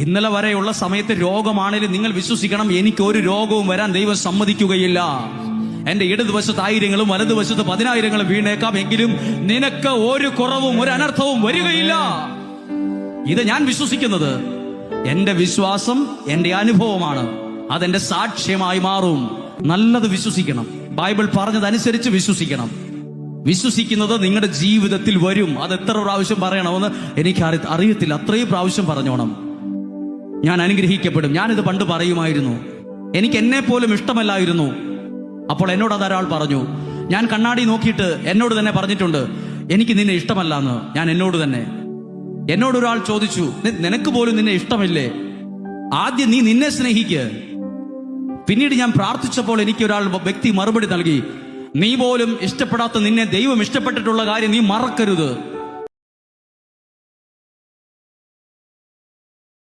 ഇന്നലെ വരെയുള്ള സമയത്ത് രോഗമാണെങ്കിലും നിങ്ങൾ വിശ്വസിക്കണം, എനിക്ക് ഒരു രോഗവും വരാൻ ദൈവം സമ്മതിക്കുകയില്ല. എന്റെ ഇടതുവശത്ത് 1000-ങ്ങളും വലതുവശത്ത് 10,000-ങ്ങളും വീണേക്കാം, എങ്കിലും നിനക്ക് ഒരു കുറവും ഒരു അനർത്ഥവും വരികയില്ല. ഇത് ഞാൻ വിശ്വസിക്കുന്നത്. എന്റെ വിശ്വാസം എന്റെ അനുഭവമാണ്, അതെന്റെ സാക്ഷ്യമായി മാറും. നല്ലത് വിശ്വസിക്കണം, ബൈബിൾ പറഞ്ഞതനുസരിച്ച് വിശ്വസിക്കണം. വിശ്വസിക്കുന്നത് നിങ്ങളുടെ ജീവിതത്തിൽ വരും. അത് എത്ര പ്രാവശ്യം പറയണമെന്ന് എനിക്ക് അറിയത്തില്ല, അത്രയും പ്രാവശ്യം പറഞ്ഞോണം. ഞാൻ അനുഗ്രഹിക്കപ്പെടും. ഞാനിത് പണ്ട് പറയുമായിരുന്നു, എനിക്ക് എന്നെ പോലും ഇഷ്ടമല്ലായിരുന്നു. അപ്പോൾ എന്നോട് അതൊരാൾ പറഞ്ഞു. ഞാൻ കണ്ണാടി നോക്കിയിട്ട് എന്നോട് തന്നെ പറഞ്ഞിട്ടുണ്ട്, എനിക്ക് നിന്നെ ഇഷ്ടമല്ല എന്ന്. ഞാൻ എന്നോടൊരാൾ ചോദിച്ചു, നിനക്ക് പോലും നിന്നെ ഇഷ്ടമില്ലേ? ആദ്യം നീ നിന്നെ സ്നേഹിക്ക്. പിന്നീട് ഞാൻ പ്രാർത്ഥിച്ചപ്പോൾ എനിക്ക് ഒരാൾ വ്യക്തി മറുപടി നൽകി, നീ പോലും ഇഷ്ടപ്പെടാത്ത നിന്നെ ദൈവം ഇഷ്ടപ്പെട്ടിട്ടുള്ള കാര്യം നീ മറക്കരുത്.